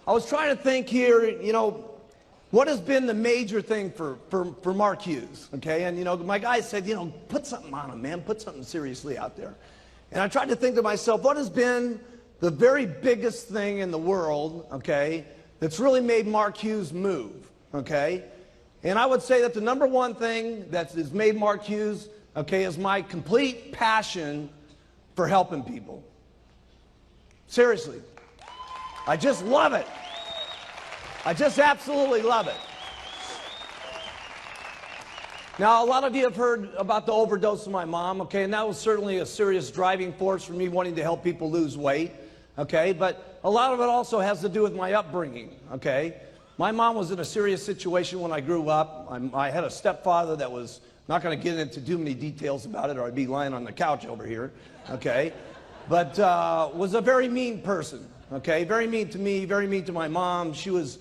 I was trying to think here, what has been the major thing for Mark Hughes, okay? And, my guy said, put something on him, man. Put something seriously out there. And I tried to think to myself, what has been the very biggest thing in the world, okay, that's really made Mark Hughes move, okay? And I would say that the number one thing that has made Mark Hughes, okay, is my complete passion for helping people. Seriously. I just love it. I just absolutely love it. Now, a lot of you have heard about the overdose of my mom, okay, and that was certainly a serious driving force for me wanting to help people lose weight, okay, but a lot of it also has to do with my upbringing, okay. My mom was in a serious situation when I grew up. I had a stepfather that was, not going to get into too many details about it or I'd be lying on the couch over here, okay, but was a very mean person, okay, very mean to me, very mean to my mom. She was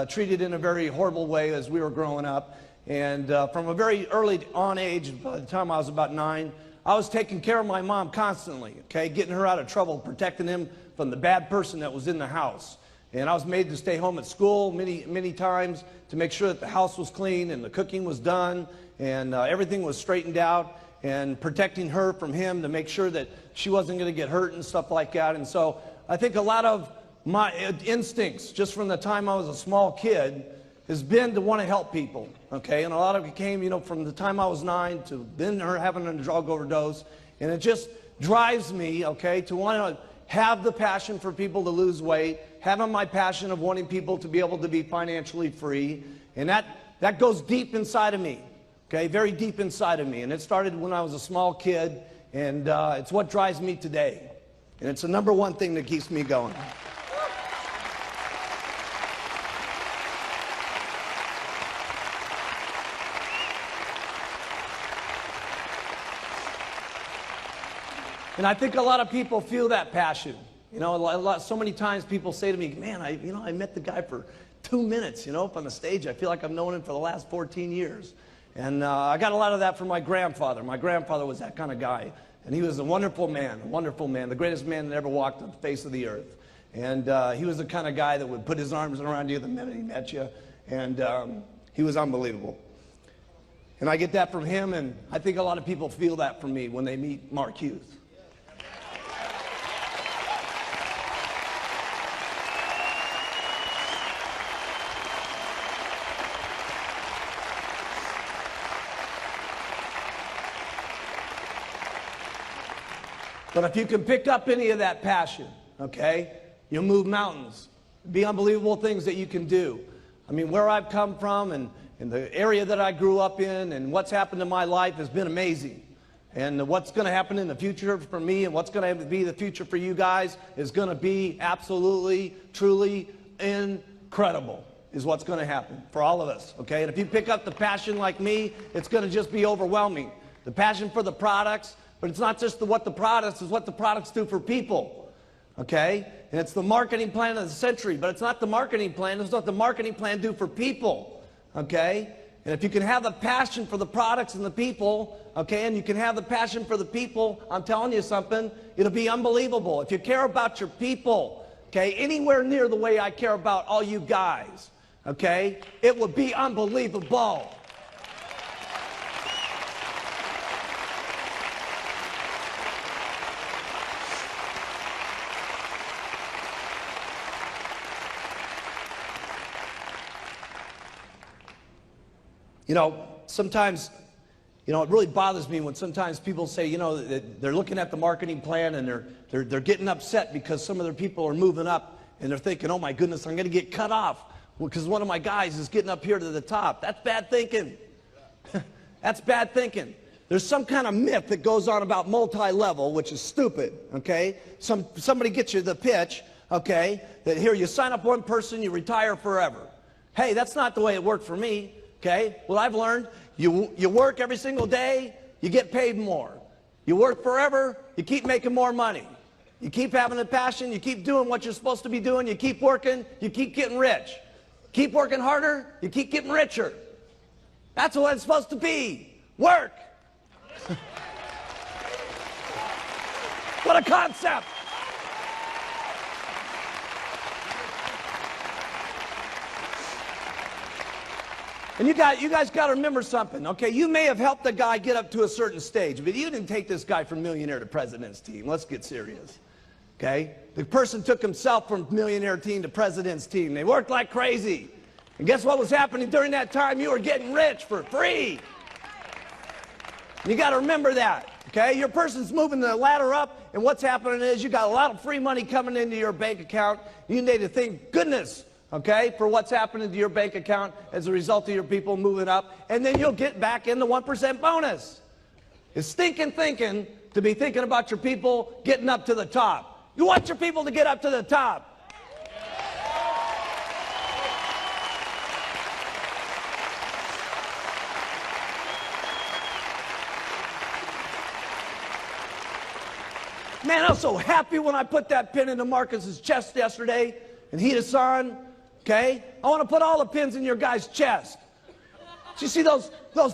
treated in a very horrible way as we were growing up. And from a very early on age, by the time I was about 9, I was taking care of my mom constantly, okay, getting her out of trouble, protecting him from the bad person that was in the house. And I was made to stay home at school many times to make sure that the house was clean and the cooking was done and everything was straightened out, and protecting her from him to make sure that she wasn't going to get hurt and stuff like that. And so I think a lot of my instincts, just from the time I was a small kid, has been to want to help people, okay? And a lot of it came, from the time I was 9 to then her having a drug overdose. And it just drives me, okay, to want to have the passion for people to lose weight, having my passion of wanting people to be able to be financially free. And that goes deep inside of me, okay, very deep inside of me. And it started when I was a small kid, and it's what drives me today. And it's the number one thing that keeps me going. And I think a lot of people feel that passion. So many times people say to me, man, I met the guy for 2 minutes, up on the stage. I feel like I've known him for the last 14 years. And I got a lot of that from my grandfather. My grandfather was that kind of guy. And he was a wonderful man, the greatest man that ever walked on the face of the earth. And he was the kind of guy that would put his arms around you the minute he met you. And he was unbelievable. And I get that from him, and I think a lot of people feel that from me when they meet Mark Hughes. But if you can pick up any of that passion, okay, you'll move mountains. Be unbelievable things that you can do. I mean, where I've come from and the area that I grew up in and what's happened in my life has been amazing. And what's going to happen in the future for me and what's going to be the future for you guys is going to be absolutely, truly incredible is what's going to happen for all of us, okay? And if you pick up the passion like me, it's going to just be overwhelming. The passion for the products. But it's not just what the products, it's what the products do for people, okay? And it's the marketing plan of the century, but it's not the marketing plan. It's what the marketing plan do for people, okay? And if you can have the passion for the products and the people, okay, and you can have the passion for the people, I'm telling you something, it'll be unbelievable. If you care about your people, okay, anywhere near the way I care about all you guys, okay, it would be unbelievable. Sometimes, it really bothers me when sometimes people say, that they're looking at the marketing plan and they're getting upset because some of their people are moving up and they're thinking, oh my goodness, I'm going to get cut off because one of my guys is getting up here to the top. That's bad thinking. That's bad thinking. There's some kind of myth that goes on about multi-level, which is stupid, okay? Somebody gets you the pitch, okay, that here you sign up one person, you retire forever. Hey, that's not the way it worked for me. Okay, well, I've learned you work every single day, you get paid more. You work forever, you keep making more money. You keep having the passion, you keep doing what you're supposed to be doing, you keep working, you keep getting rich. Keep working harder, you keep getting richer. That's what it's supposed to be. Work. What a concept. And you guys got to remember something, okay? You may have helped the guy get up to a certain stage, but you didn't take this guy from millionaire to president's team. Let's get serious, okay? The person took himself from millionaire team to president's team. They worked like crazy. And guess what was happening during that time? You were getting rich for free. And you got to remember that, okay? Your person's moving the ladder up, and what's happening is you got a lot of free money coming into your bank account. You need to thank goodness, okay, for what's happening to your bank account as a result of your people moving up, and then you'll get back in the 1% bonus. It's stinking thinking to be thinking about your people getting up to the top. You want your people to get up to the top. Man, I was so happy when I put that pin into Marcus's chest yesterday, and Hughes-san, okay? I want to put all the pins in your guys' chest. Did you see those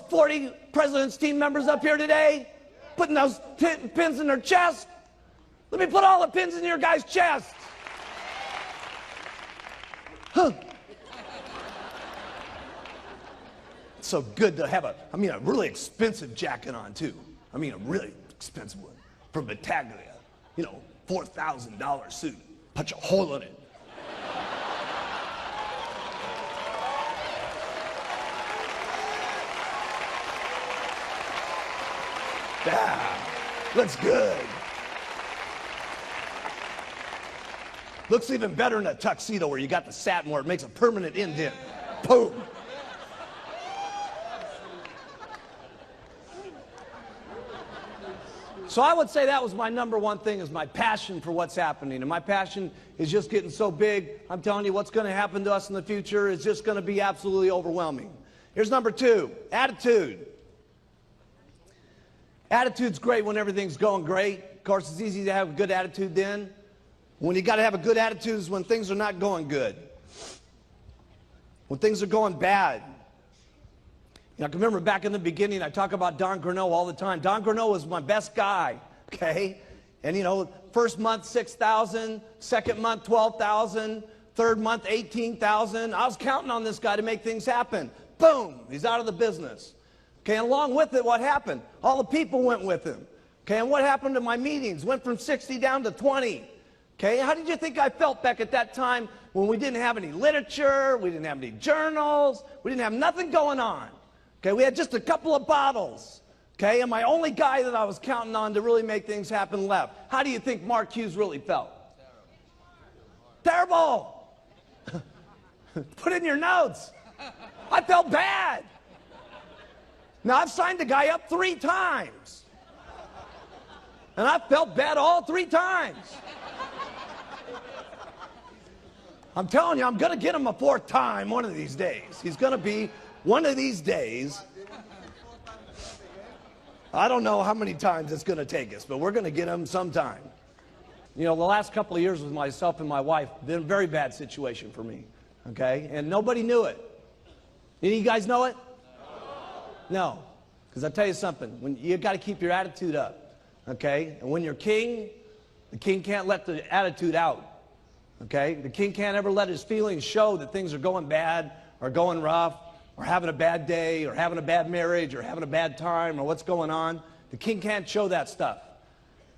40 President's team members up here today? Putting those pins in their chest? Let me put all the pins in your guys' chest. Huh. It's so good to have a really expensive jacket on, too. I mean, a really expensive one from Battaglia. You know, $4,000 suit. Punch a hole in it. Yeah, looks good. Looks even better in a tuxedo where you got the satin where it makes a permanent indent. Boom. So I would say that was my number one thing, is my passion for what's happening. And my passion is just getting so big. I'm telling you, what's going to happen to us in the future is just going to be absolutely overwhelming. Here's number two, attitude. Attitude's great when everything's going great. Of course, it's easy to have a good attitude then. When you got to have a good attitude is when things are not going good. When things are going bad. I can remember back in the beginning, I talk about Don Greneau all the time. Don Greneau was my best guy, okay? And you know, first month, 6,000, second month, 12,000, third month, 18,000. I was counting on this guy to make things happen. Boom, he's out of the business. Okay, and along with it, what happened? All the people went with him. Okay, and what happened to my meetings? Went from 60 down to 20. Okay, how did you think I felt back at that time when we didn't have any literature, we didn't have any journals, we didn't have nothing going on? Okay, we had just a couple of bottles, okay, and my only guy that I was counting on to really make things happen left. How do you think Mark Hughes really felt? Terrible. Put in your notes. I felt bad. Now, I've signed the guy up 3 times, and I felt bad all 3 times. I'm telling you, I'm going to get him a 4th time one of these days. He's going to be... One of these days, I don't know how many times it's going to take us, but we're going to get them sometime. You know, the last couple of years with myself and my wife, been a very bad situation for me, okay? And nobody knew it. Any of you guys know it? No. Because I'll tell you something, when you got to keep your attitude up, okay? And when you're king, the king can't let the attitude out, okay? The king can't ever let his feelings show that things are going bad or going rough, or having a bad day, or having a bad marriage, or having a bad time, or what's going on. The king can't show that stuff.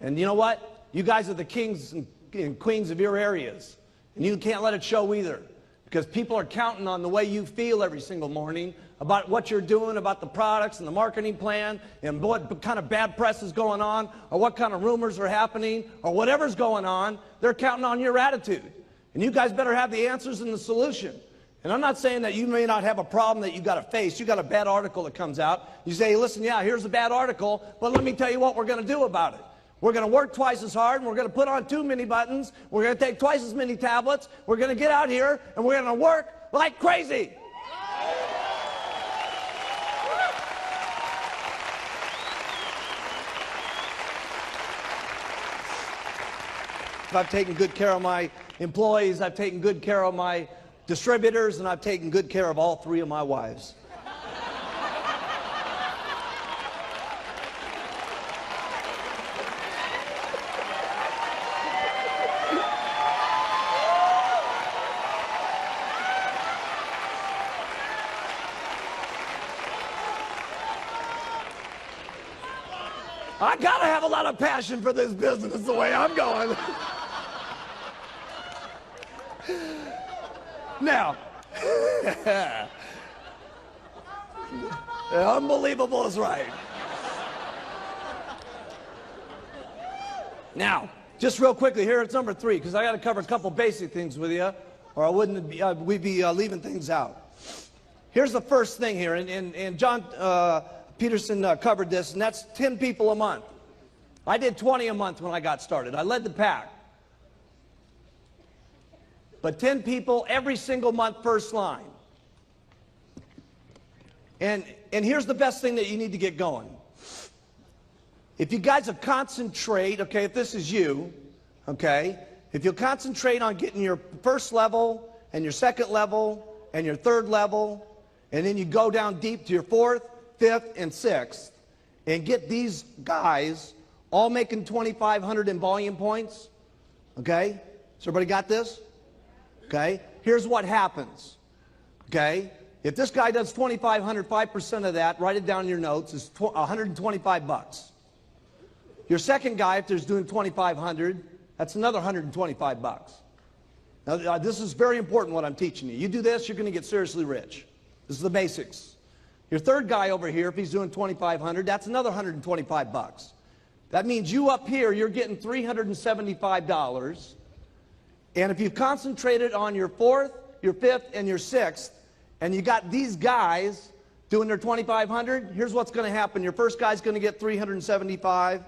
And you know what? You guys are the kings and queens of your areas. And you can't let it show either. Because people are counting on the way you feel every single morning, about what you're doing, about the products and the marketing plan, and what kind of bad press is going on, or what kind of rumors are happening, or whatever's going on. They're counting on your attitude. And you guys better have the answers and the solution. And I'm not saying that you may not have a problem that you got to face. You got a bad article that comes out. You say, listen, yeah, here's a bad article, but let me tell you what we're going to do about it. We're going to work twice as hard, and we're going to put on 2 mini buttons. We're going to take twice as many tablets. We're going to get out here, and we're going to work like crazy. I've taken good care of my employees. I've taken good care of my distributors, and I've taken good care of all 3 of my wives. I gotta have a lot of passion for this business the way I'm going. Now, unbelievable is right. Now, just real quickly, here it's number 3, because I got to cover a couple basic things with you, or I wouldn't be, we'd be leaving things out. Here's the first thing here, and John Peterson covered this, and that's 10 people a month. I did 20 a month when I got started. I led the pack. But 10 people every single month, first line. And here's the best thing that you need to get going. If you guys will concentrate, okay, if this is you, okay, if you'll concentrate on getting your first level and your second level and your third level, and then you go down deep to your 4th, 5th, and 6th, and get these guys all making 2,500 in volume points, okay? So everybody got this? Okay? Here's what happens, okay? If this guy does 2,500, 5% of that, write it down in your notes, is 125 bucks. Your second guy, if there's doing 2,500, that's another 125 bucks. Now, this is very important what I'm teaching you. You do this, you're going to get seriously rich. This is the basics. Your third guy over here, if he's doing 2,500, that's another 125 bucks. That means you up here, you're getting $375. And if you've concentrated on your 4th, your 5th, and your 6th, and you got these guys doing their 2,500, here's what's going to happen. Your first guy's going to get 375.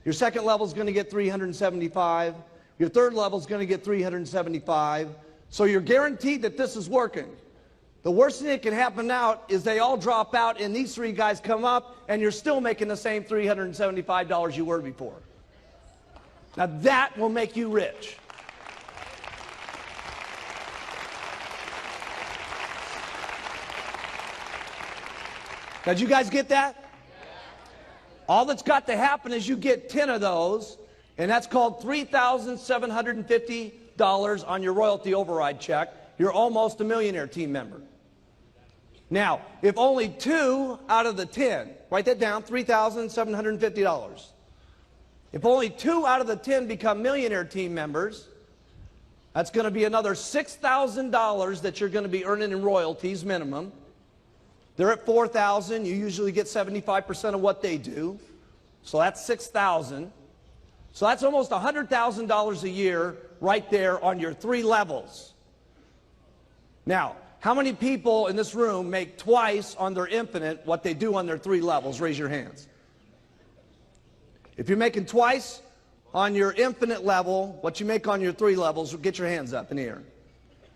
Your second level's going to get 375. Your third level's going to get 375. So you're guaranteed that this is working. The worst thing that can happen now is they all drop out and these 3 guys come up and you're still making the same $375 you were before. Now that will make you rich. Now, did you guys get that? All that's got to happen is you get 10 of those, and that's called $3,750 on your royalty override check. You're almost a millionaire team member. Now, if only 2 out of the 10, write that down, $3,750. If only 2 out of the 10 become millionaire team members, that's going to be another $6,000 that you're going to be earning in royalties minimum. They're at 4,000. You usually get 75% of what they do. So that's 6,000. So that's almost $100,000 a year right there on your 3 levels. Now, how many people in this room make twice on their infinite what they do on their 3 levels? Raise your hands. If you're making twice on your infinite level what you make on your 3 levels, get your hands up in the air.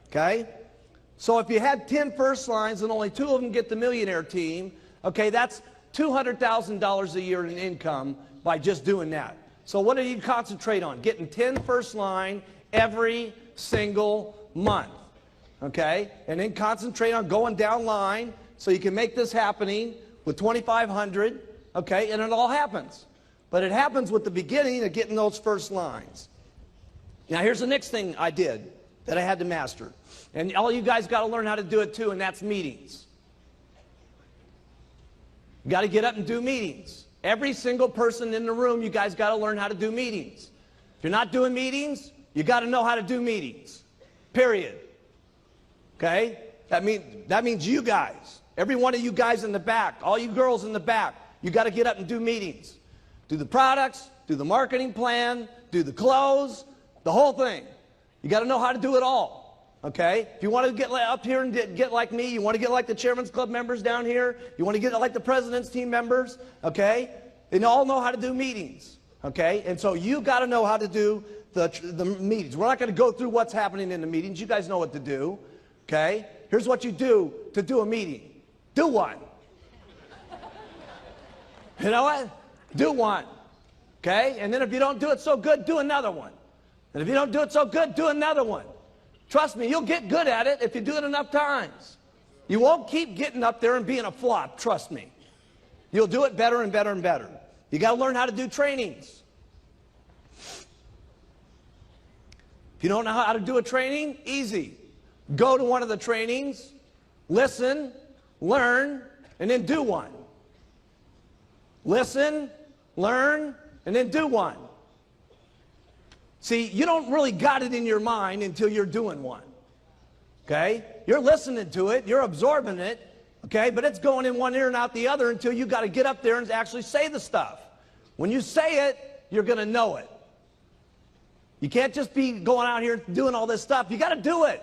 Okay? So if you had 10 first lines and only 2 of them get the millionaire team, okay, that's $200,000 a year in income by just doing that. So what do you concentrate on? Getting 10 first line every single month, okay? And then concentrate on going down line so you can make this happening with 2,500, okay? And it all happens. But it happens with the beginning of getting those first lines. Now here's the next thing I did that I had to master. And all you guys got to learn how to do it too, and that's meetings. You got to get up and do meetings. Every single person in the room, you guys got to learn how to do meetings. If you're not doing meetings, you got to know how to do meetings. Period. Okay? That means you guys. Every one of you guys in the back, all you girls in the back, you got to get up and do meetings. Do the products, do the marketing plan, do the close, the whole thing. You got to know how to do it all. Okay? If you want to get up here and get like me, you want to get like the Chairman's Club members down here, you want to get like the President's team members, okay? They all know how to do meetings, okay? And so you got to know how to do the meetings. We're not going to go through what's happening in the meetings. You guys know what to do, okay? Here's what you do to do a meeting. Do one. You know what? Do one, okay? And then if you don't do it so good, do another one. And if you don't do it so good, do another one. Trust me, you'll get good at it if you do it enough times. You won't keep getting up there and being a flop, trust me. You'll do it better and better and better. You got to learn how to do trainings. If you don't know how to do a training, easy. Go to one of the trainings, listen, learn, and then do one. Listen, learn, and then do one. See, you don't really got it in your mind until you're doing one. Okay? You're listening to it, you're absorbing it, okay? But it's going in one ear and out the other until you got to get up there and actually say the stuff. When you say it, you're going to know it. You can't just be going out here doing all this stuff. You got to do it.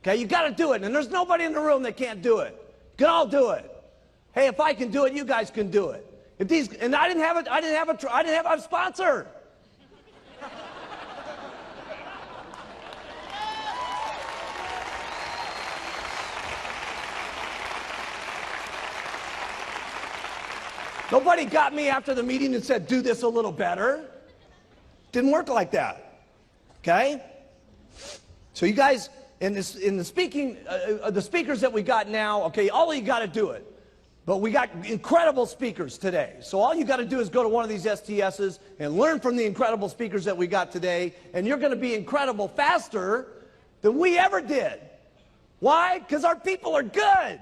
Okay? You got to do it. And there's nobody in the room that can't do it. You can all do it. Hey, if I can do it, you guys can do it. If these, and I didn't have a sponsor. Nobody got me after the meeting and said, do this a little better. Didn't work like that. Okay? So you guys, in the speakers that we got now, okay, all of you got to do it. But we got incredible speakers today. So all you got to do is go to one of these STSs and learn from the incredible speakers that we got today, and you're going to be incredible faster than we ever did. Why? Because our people are good.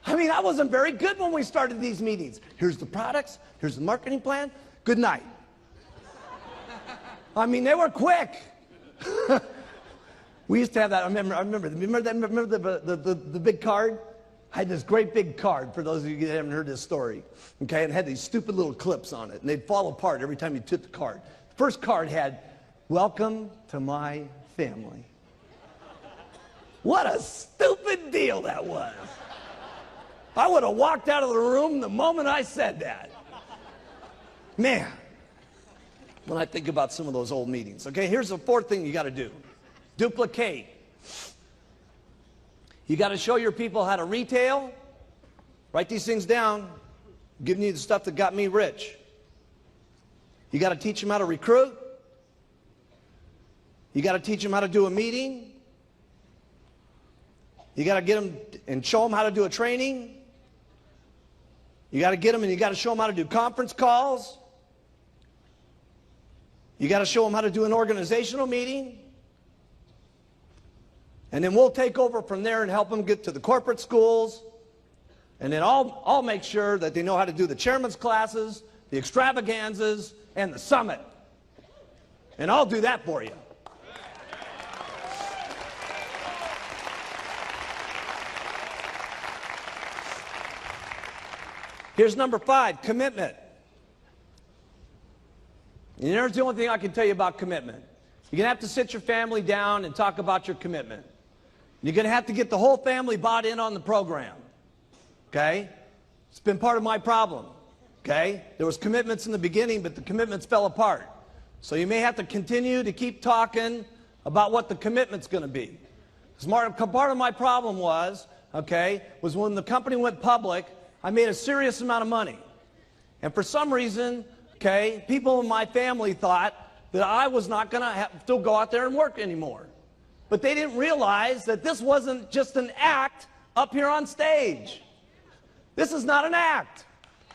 I mean, I wasn't very good when we started these meetings. Here's the products, here's the marketing plan, good night. I mean, they were quick. We used to have that, I remember the big card? I had this great big card, for those of you that haven't heard this story, okay, and it had these stupid little clips on it, and they'd fall apart every time you took the card. The first card had, welcome to my family. What a stupid deal that was. I would have walked out of the room the moment I said that. Man, when I think about some of those old meetings. Okay, here's the fourth thing you got to do. Duplicate. You got to show your people how to retail. Write these things down. I'm giving you the stuff that got me rich. You got to teach them how to recruit. You got to teach them how to do a meeting. You got to get them and show them how to do a training. You got to get them and you got to show them how to do conference calls. You got to show them how to do an organizational meeting. And then we'll take over from there and help them get to the corporate schools. And then I'll make sure that they know how to do the chairman's classes, the extravaganzas, and the summit. And I'll do that for you. Here's number 5, commitment. And here's the only thing I can tell you about commitment. You're going to have to sit your family down and talk about your commitment. You're going to have to get the whole family bought in on the program. Okay? It's been part of my problem. Okay? There was commitments in the beginning, but the commitments fell apart. So you may have to continue to keep talking about what the commitment's going to be. Because part of my problem was when the company went public, I made a serious amount of money. And for some reason, people in my family thought that I was not going to have to go out there and work anymore. But they didn't realize that this wasn't just an act up here on stage. This is not an act.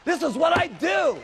This is what I do.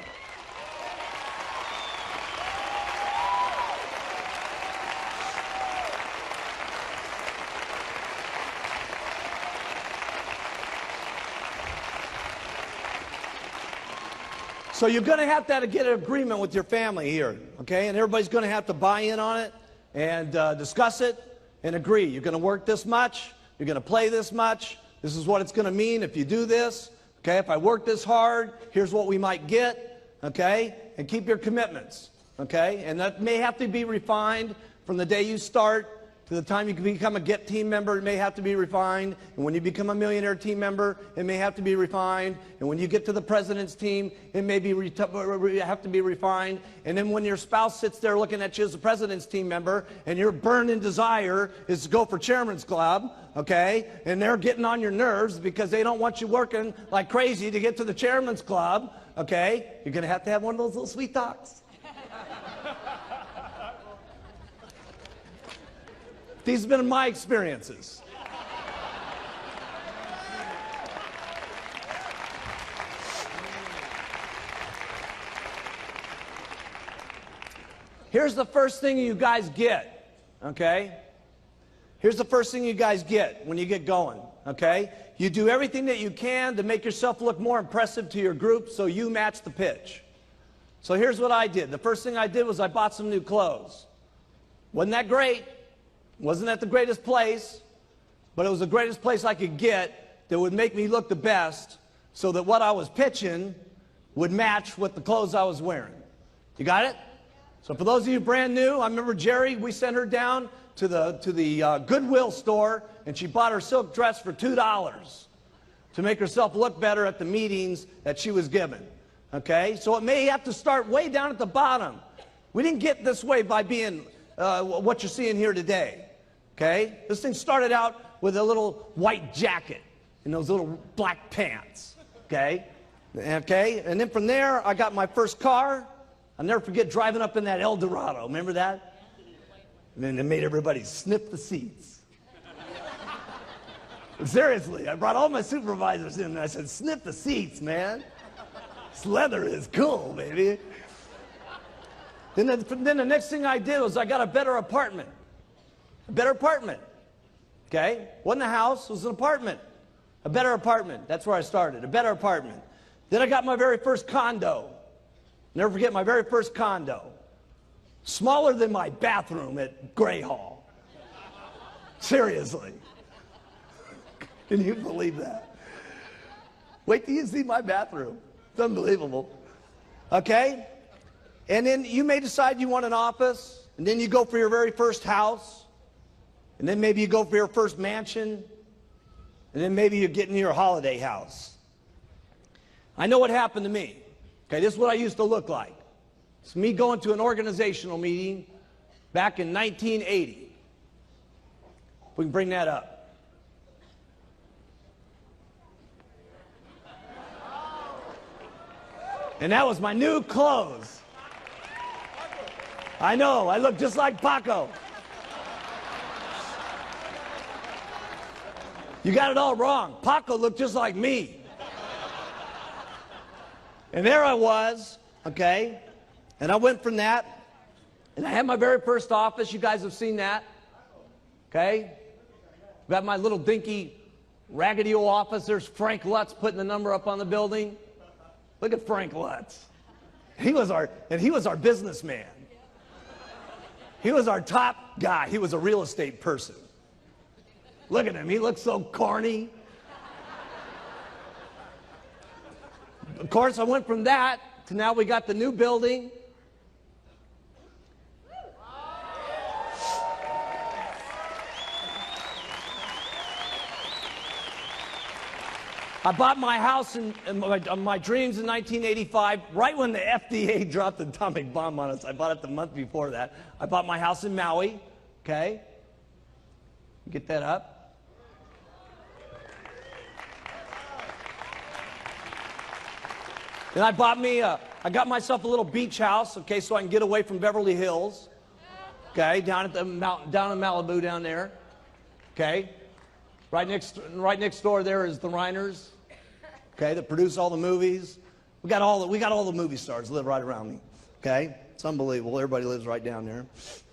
So you're going to have to get an agreement with your family here, okay? And everybody's going to have to buy in on it and discuss it and agree. You're going to work this much. You're going to play this much. This is what it's going to mean if you do this. Okay, if I work this hard, here's what we might get. Okay, and keep your commitments. Okay, and that may have to be refined from the day you start to the time you can become a GET team member. It may have to be refined. And when you become a millionaire team member, it may have to be refined. And when you get to the president's team, it may have to be refined. And then when your spouse sits there looking at you as a president's team member, and your burning desire is to go for chairman's club, okay, and they're getting on your nerves because they don't want you working like crazy to get to the chairman's club, okay, you're going to have one of those little sweet talks. These have been my experiences. Here's the first thing you guys get, okay? Here's the first thing you guys get when you get going, okay? You do everything that you can to make yourself look more impressive to your group so you match the pitch, So here's what I did. The first thing I did was I bought some new clothes. Wasn't that great? Wasn't that the greatest place? But it was the greatest place I could get that would make me look the best so that what I was pitching would match with the clothes I was wearing. You got it? So for those of you brand new, I remember Jerry, we sent her down to the Goodwill store, and she bought her silk dress for $2 to make herself look better at the meetings that she was given. Okay? So it may have to start way down at the bottom. We didn't get this way by being what you're seeing here today. Okay? This thing started out with a little white jacket and those little black pants. Okay? Okay? And then from there, I got my first car. I'll never forget driving up in that El Dorado. Remember that? And then it made everybody sniff the seats. Seriously, I brought all my supervisors in and I said, sniff the seats, man. This leather is cool, baby. Then the next thing I did was I got a better apartment. A better apartment. Okay? Wasn't a house, it was an apartment. A better apartment. That's where I started. A better apartment. Then I got my very first condo. Never forget my very first condo. Smaller than my bathroom at Gray Hall. Seriously. Can you believe that? Wait till you see my bathroom. It's unbelievable. Okay? And then you may decide you want an office, and then you go for your very first house, and then maybe you go for your first mansion, and then maybe you're getting your holiday house. I know what happened to me. Okay, this is what I used to look like. It's me going to an organizational meeting back in 1980. If we can bring that up. And that was my new clothes. I know, I look just like Paco. You got it all wrong. Paco looked just like me. And there I was, okay, and I went from that, and I had my very first office. You guys have seen that, okay? Got my little dinky, raggedy old office. There's Frank Lutz putting the number up on the building. Look at Frank Lutz. He was our businessman. He was our top guy. He was a real estate person. Look at him. He looks so corny. Of course, I went from that to now we got the new building. I bought my house in my dreams in 1985, right when the FDA dropped the atomic bomb on us. I bought it the month before that. I bought my house in Maui, okay? Get that up. Then I got myself a little beach house, okay, so I can get away from Beverly Hills, okay, down in Malibu down there, okay. Right next door there is the Reiners, okay, that produce all the movies. We got all the movie stars live right around me, okay. It's unbelievable. Everybody lives right down there,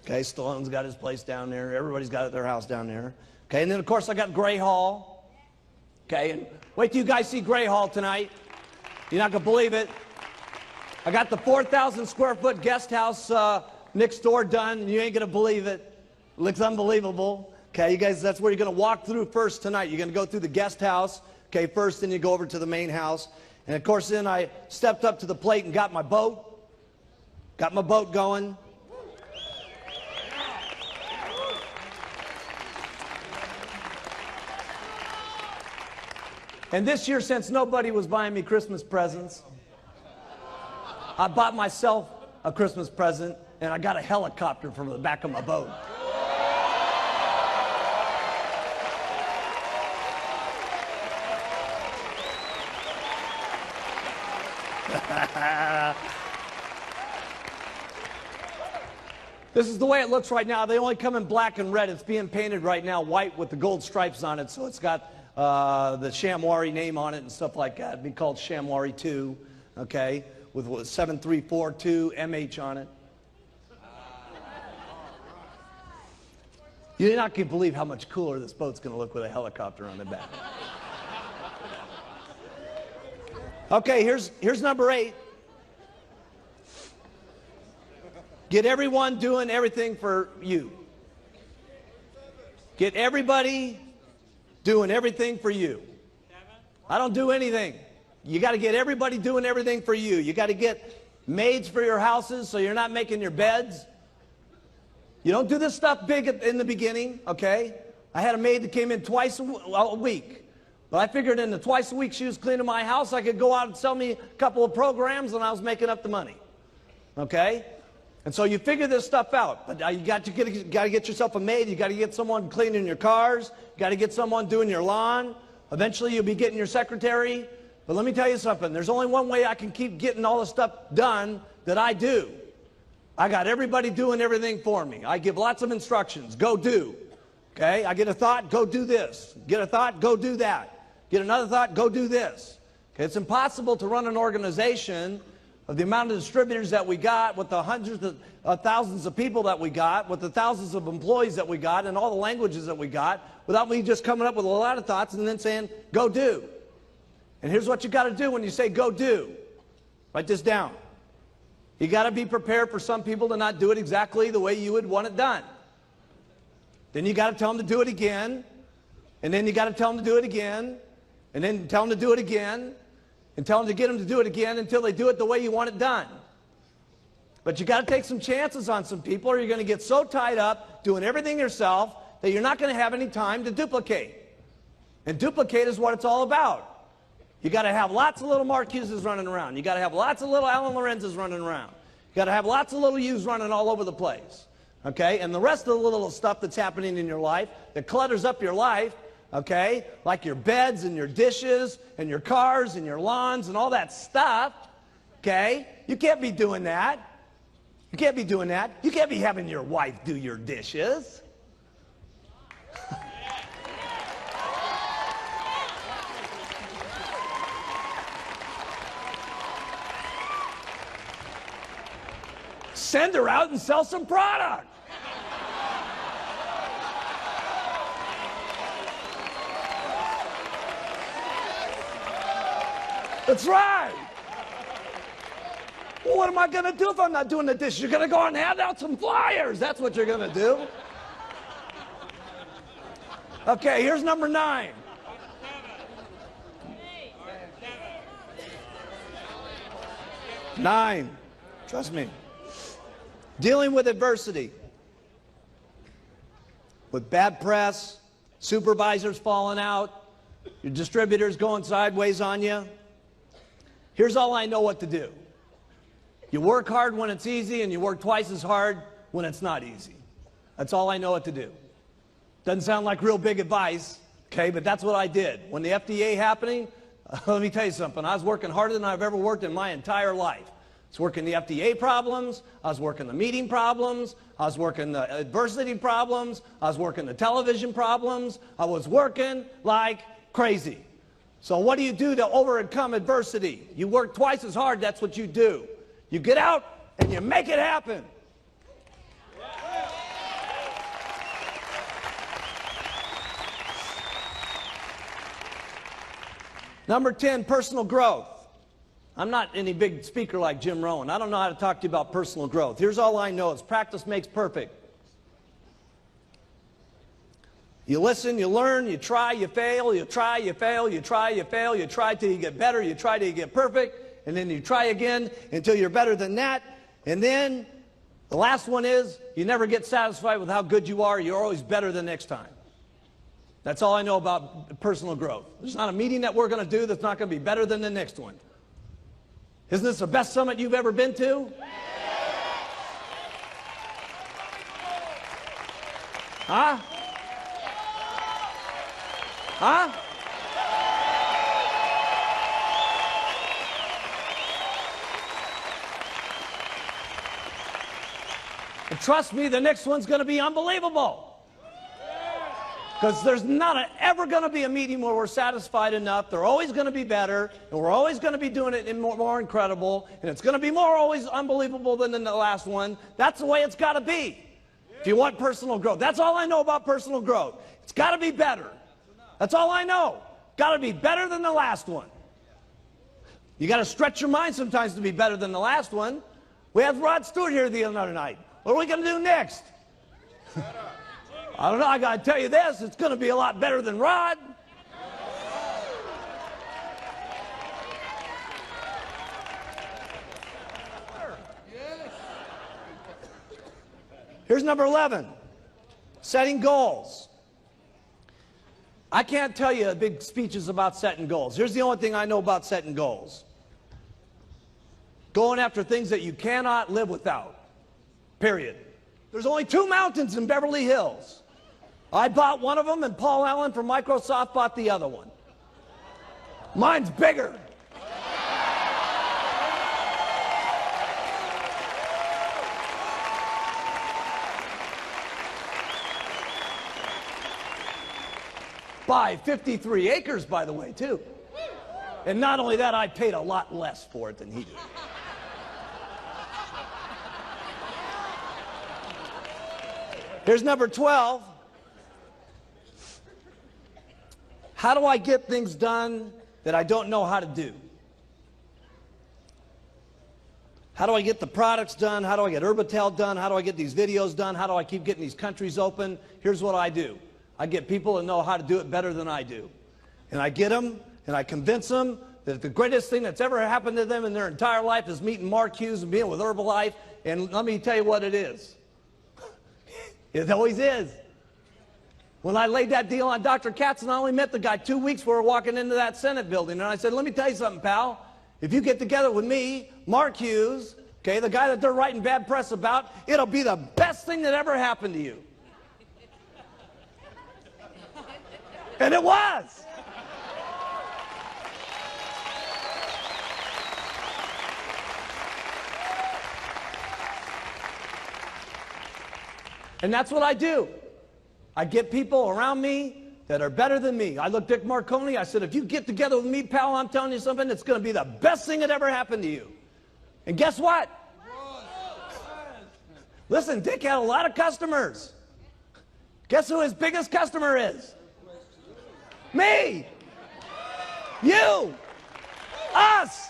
okay. Stallone's got his place down there. Everybody's got their house down there, okay. And then of course I got Gray Hall, okay. And wait till you guys see Gray Hall tonight. You're not going to believe it. I got the 4,000 square foot guest house next door done, and you ain't going to believe it. It looks unbelievable. Okay, you guys, that's where you're going to walk through first tonight. You're going to go through the guest house, okay, first, then you go over to the main house. And of course, then I stepped up to the plate and got my boat. Got my boat going. And this year, since nobody was buying me Christmas presents, I bought myself a Christmas present, and I got a helicopter from the back of my boat. This is the way it looks right now. They only come in black and red. It's being painted right now white with the gold stripes on it, so it's got the Shamwari name on it and stuff like that. It'd be called Shamwari 2, okay, with 7342 MH on it. You're not going to believe how much cooler this boat's going to look with a helicopter on the back. Okay, here's number 8. Get everyone doing everything for you. Get everybody doing everything for you. I don't do anything. You got to get everybody doing everything for you. You got to get maids for your houses so you're not making your beds. You don't do this stuff big in the beginning, okay? I had a maid that came in twice a week. But I figured in the twice a week she was cleaning my house, I could go out and sell me a couple of programs and I was making up the money. Okay? And so you figure this stuff out. But you got to get yourself a maid. You got to get someone cleaning your cars. You got to get someone doing your lawn. Eventually you'll be getting your secretary. But let me tell you something. There's only one way I can keep getting all the stuff done that I do. I got everybody doing everything for me. I give lots of instructions. Go do. Okay? I get a thought, go do this. Get a thought, go do that. Get another thought, go do this. Okay? It's impossible to run an organization of the amount of distributors that we got, with the hundreds of thousands of people that we got, with the thousands of employees that we got, and all the languages that we got, without me just coming up with a lot of thoughts and then saying, go do. And here's what you got to do when you say go do. Write this down. You got to be prepared for some people to not do it exactly the way you would want it done. Then you got to tell them to do it again, and then you got to tell them to do it again, and then tell them to do it again, and tell them to get them to do it again until they do it the way you want it done. But you got to take some chances on some people, or you're going to get so tied up doing everything yourself that you're not going to have any time to duplicate. And duplicate is what it's all about. You got to have lots of little Mark Hugheses running around. You got to have lots of little Alan Lorenzes running around. You got to have lots of little yous running all over the place. Okay? And the rest of the little stuff that's happening in your life that clutters up your life, okay, like your beds and your dishes and your cars and your lawns and all that stuff, okay, you can't be doing that. You can't be doing that. You can't be having your wife do your dishes. Send her out and sell some product. That's right. Well, what am I going to do if I'm not doing the dishes? You're going to go and hand out some flyers. That's what you're going to do. Okay, here's number 9. Nine. Trust me. Dealing with adversity. With bad press, supervisors falling out, your distributors going sideways on you. Here's all I know what to do. You work hard when it's easy, and you work twice as hard when it's not easy. That's all I know what to do. Doesn't sound like real big advice, okay, but that's what I did. When the FDA happening, let me tell you something. I was working harder than I've ever worked in my entire life. I was working the FDA problems. I was working the meeting problems. I was working the adversity problems. I was working the television problems. I was working like crazy. So what do you do to overcome adversity? You work twice as hard. That's what you do. You get out and you make it happen. Number 10, personal growth. I'm not any big speaker like Jim Rohn. I don't know how to talk to you about personal growth. Here's all I know is practice makes perfect. You listen, you learn, you try, you fail, you try, you fail, you try, you fail, you try till you get better, you try till you get perfect, and then you try again until you're better than that. And then the last one is you never get satisfied with how good you are. You're always better the next time. That's all I know about personal growth. There's not a meeting that we're going to do that's not going to be better than the next one. Isn't this the best summit you've ever been to? Huh? Huh? And trust me, the next one's going to be unbelievable. Because there's not ever going to be a meeting where we're satisfied enough. They're always going to be better, and we're always going to be doing it in more incredible, and it's going to be more always unbelievable than the last one. That's the way it's got to be if you want personal growth. That's all I know about personal growth. It's got to be better. That's all I know. Got to be better than the last one. You got to stretch your mind sometimes to be better than the last one. We had Rod Stewart here the other night. What are we going to do next? I don't know. I got to tell you this. It's going to be a lot better than Rod. Here's number 11, setting goals. I can't tell you big speeches about setting goals. Here's the only thing I know about setting goals. Going after things that you cannot live without, period. There's only 2 mountains in Beverly Hills. I bought one of them, and Paul Allen from Microsoft bought the other one. Mine's bigger. By 53 acres, by the way, too. And not only that, I paid a lot less for it than he did. Here's number 12. How do I get things done that I don't know how to do? How do I get the products done? How do I get Urbital done? How do I get these videos done? How do I keep getting these countries open? Here's what I do. I get people that know how to do it better than I do. And I get them, and I convince them that the greatest thing that's ever happened to them in their entire life is meeting Mark Hughes and being with Herbalife. And let me tell you what it is. It always is. When I laid that deal on Dr. Katzen, I only met the guy 2 weeks before walking into that Senate building. And I said, let me tell you something, pal. If you get together with me, Mark Hughes, okay, the guy that they're writing bad press about, it'll be the best thing that ever happened to you. And it was. And that's what I do. I get people around me that are better than me. I looked at Dick Marconi. I said, if you get together with me, pal, I'm telling you something, it's going to be the best thing that ever happened to you. And guess what? Listen, Dick had a lot of customers. Guess who his biggest customer is? Me. You. Us.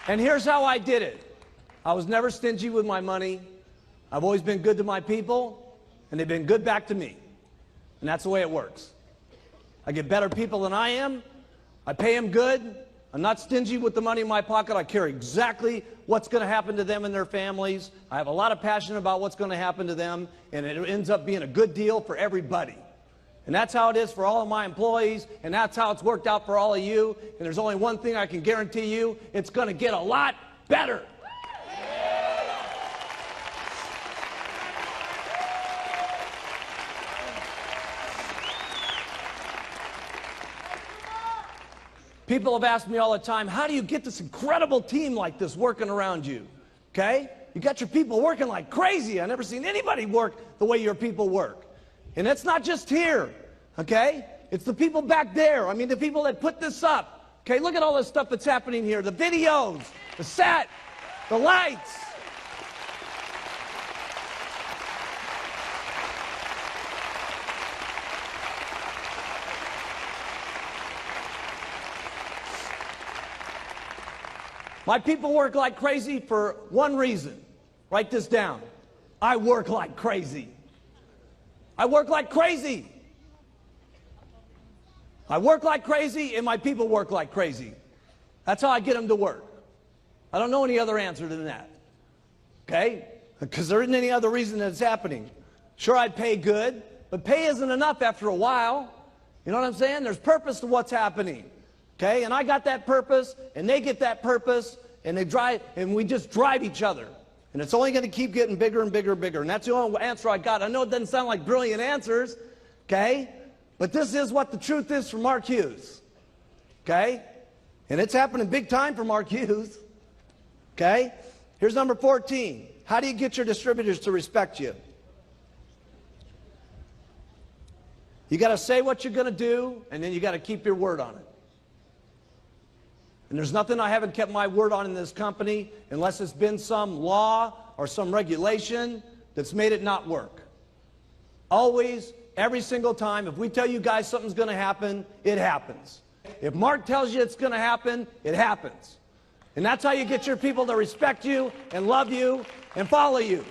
And here's how I did it. I was never stingy with my money. I've always been good to my people, and they've been good back to me. And that's the way it works. I get better people than I am. I pay them good. I'm not stingy with the money in my pocket. I care exactly what's going to happen to them and their families. I have a lot of passion about what's going to happen to them, and it ends up being a good deal for everybody. And that's how it is for all of my employees, and that's how it's worked out for all of you. And there's only one thing I can guarantee you, it's going to get a lot better. People have asked me all the time, how do you get this incredible team like this working around you? Okay? You got your people working like crazy. I've never seen anybody work the way your people work. And it's not just here, okay? It's the people back there. I mean, the people that put this up. Okay, look at all this stuff that's happening here. The videos, the set, the lights. My people work like crazy for one reason. Write this down. I work like crazy. I work like crazy. I work like crazy, and my people work like crazy. That's how I get them to work. I don't know any other answer than that. Okay? Because there isn't any other reason that it's happening. Sure, I'd pay good, but pay isn't enough after a while. You know what I'm saying? There's purpose to what's happening. Okay? And I got that purpose, and they get that purpose, and they drive, and we just drive each other. And it's only going to keep getting bigger and bigger and bigger. And that's the only answer I got. I know it doesn't sound like brilliant answers, okay? But this is what the truth is for Mark Hughes, okay? And it's happening big time for Mark Hughes, okay? Here's number 14. How do you get your distributors to respect you? You got to say what you're going to do, and then you got to keep your word on it. And there's nothing I haven't kept my word on in this company unless it's been some law or some regulation that's made it not work. Always, every single time, if we tell you guys something's going to happen, it happens. If Mark tells you it's going to happen, it happens. And that's how you get your people to respect you and love you and follow you.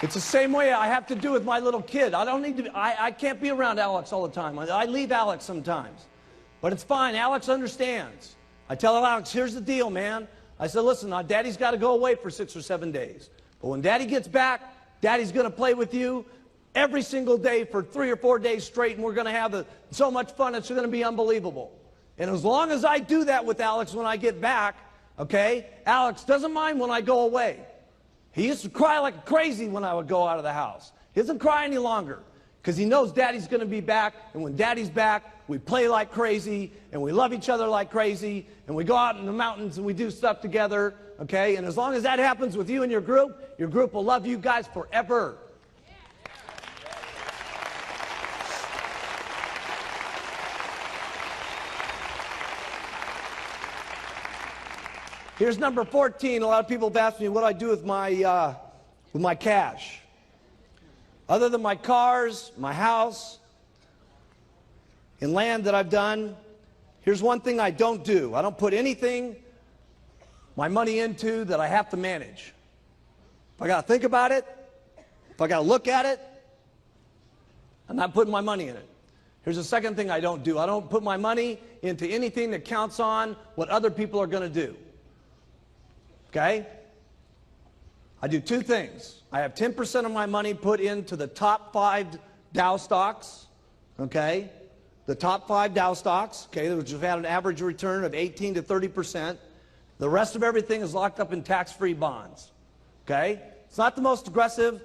It's the same way I have to do with my little kid. I can't be around Alex all the time. I leave Alex sometimes. But it's fine. Alex understands. I tell Alex, here's the deal, man. I said, listen, Daddy's got to go away for 6 or 7 days. But when Daddy gets back, Daddy's going to play with you every single day for 3 or 4 days straight, and we're going to have so much fun, it's going to be unbelievable. And as long as I do that with Alex when I get back, okay, Alex doesn't mind when I go away. He used to cry like crazy when I would go out of the house. He doesn't cry any longer because he knows Daddy's going to be back, and when Daddy's back, we play like crazy, and we love each other like crazy, and we go out in the mountains and we do stuff together, okay? And as long as that happens with you and your group will love you guys forever. Here's number 14. A lot of people have asked me what I do with my cash. Other than my cars, my house, and land that I've done, here's one thing I don't do. I don't put anything, my money into that I have to manage. If I got to think about it, if I got to look at it, I'm not putting my money in it. Here's the second thing I don't do. I don't put my money into anything that counts on what other people are going to do. Okay? I do two things. I have 10% of my money put into the top 5 Dow stocks, okay? The top 5 Dow stocks, okay, which have had an average return of 18 to 30%. The rest of everything is locked up in tax-free bonds, okay? It's not the most aggressive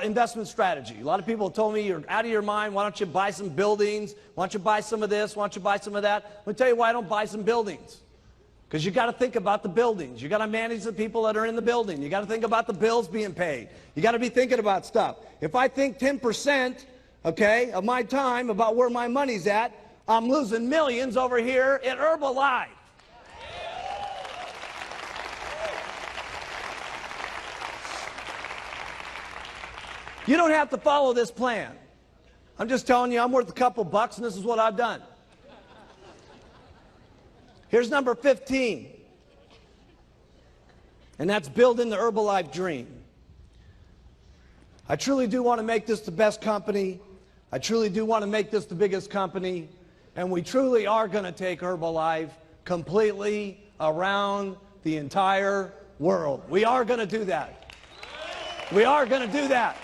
investment strategy. A lot of people have told me, you're out of your mind, why don't you buy some buildings? Why don't you buy some of this? Why don't you buy some of that? Let me tell you why I don't buy some buildings. Because you got to think about the buildings. You got to manage the people that are in the building. You got to think about the bills being paid. You got to be thinking about stuff. If I think 10%, okay, of my time about where my money's at, I'm losing millions over here at Herbalife. You don't have to follow this plan. I'm just telling you, I'm worth a couple bucks, and this is what I've done. Here's number 15, and that's building the Herbalife dream. I truly do want to make this the best company. I truly do want to make this the biggest company, and we truly are going to take Herbalife completely around the entire world. We are going to do that. We are going to do that.